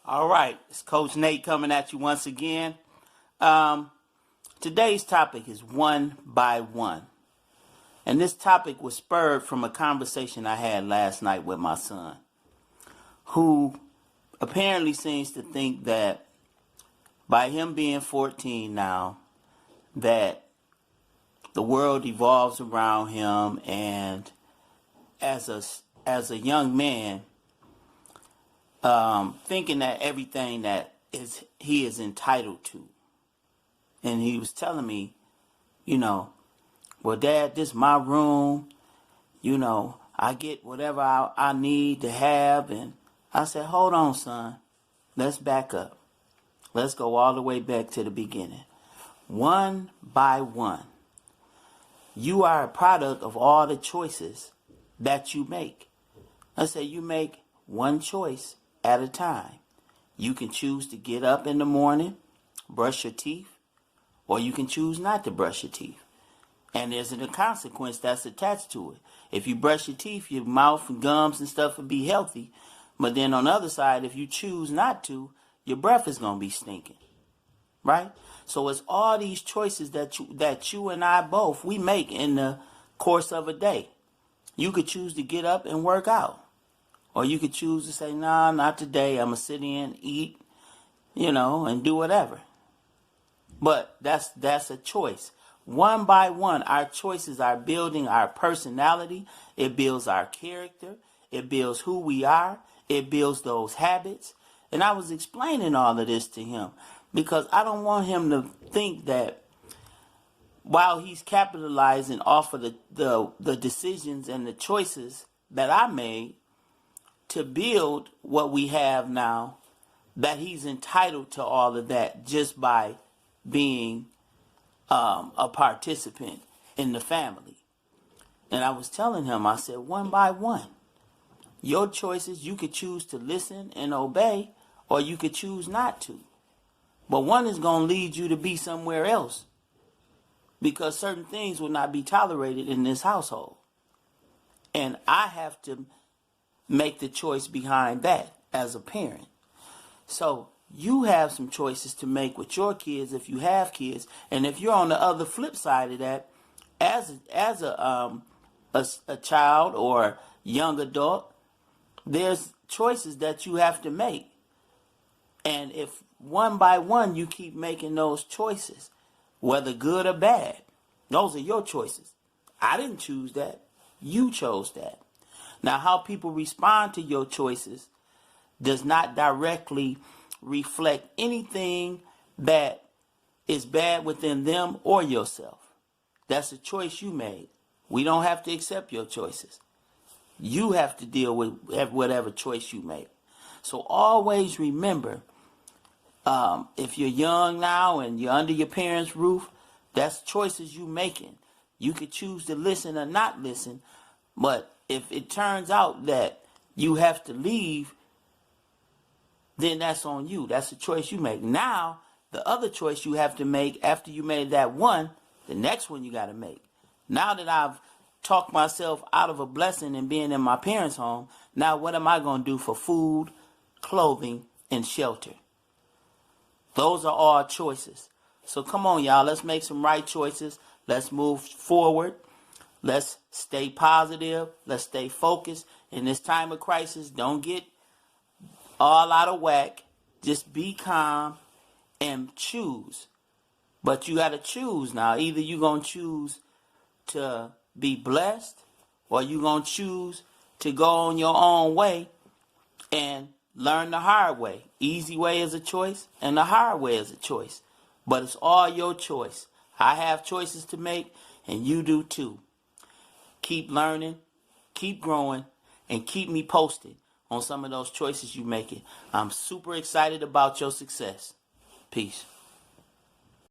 All right, it's Coach Nate coming at you once again. Um, Today's topic is one by one. And this topic was spurred from a conversation I had last night with my son, who apparently seems to think that by him being 14 now, that the world evolves around him, and as a young man, thinking that everything that he is entitled to. And he was telling me, well, Dad, this is my room. I get whatever I need to have. And I said, hold on, son. Let's back up. Let's go all the way back to the beginning. One by one. You are a product of all the choices that you make. Let's say you make one choice at a time. You can choose to get up in the morning, brush your teeth, or you can choose not to brush your teeth. And there's a consequence that's attached to it. If you brush your teeth, your mouth and gums and stuff will be healthy. But then on the other side, if you choose not to, your breath is going to be stinking. Right? So it's all these choices that you and I both, we make in the course of a day. You could choose to get up and work out. Or you could choose to say, nah, not today. I'm going to sit in, eat, and do whatever. But that's a choice. One by one, our choices are building our personality. It builds our character. It builds who we are. It builds those habits. And I was explaining all of this to him because I don't want him to think that while he's capitalizing off of the decisions and the choices that I made to build what we have now, that he's entitled to all of that just by being a participant in the family. And I was telling him, I said, one by one, your choices, you could choose to listen and obey, or you could choose not to. But one is going to lead you to be somewhere else, because certain things will not be tolerated in this household. And I have to make the choice behind that as a parent. So you have some choices to make with your kids if you have kids. And if you're on the other flip side of that, as a child or young adult, there's choices that you have to make. And if one by one you keep making those choices, whether good or bad, those are your choices. I didn't choose that. You chose that. Now, how people respond to your choices does not directly reflect anything that is bad within them or yourself. That's a choice you made. We don't have to accept your choices. You have to deal with whatever choice you make. So always remember, if you're young now and you're under your parents' roof, that's choices you making. You could choose to listen or not listen, but if it turns out that you have to leave, then that's on you. That's a choice you make. Now, the other choice you have to make after you made that one, the next one you got to make. Now that I've talked myself out of a blessing and being in my parents' home, now what am I going to do for food, clothing, and shelter? Those are all choices. So come on, y'all. Let's make some right choices. Let's move forward. Let's stay positive. Let's stay focused. In this time of crisis, don't get all out of whack. Just be calm and choose. But you got to choose now. Either you're going to choose to be blessed, or you're going to choose to go on your own way and learn the hard way. Easy way is a choice, and the hard way is a choice. But it's all your choice. I have choices to make, and you do too. Keep learning, keep growing, and keep me posted on some of those choices you making. I'm super excited about your success. Peace.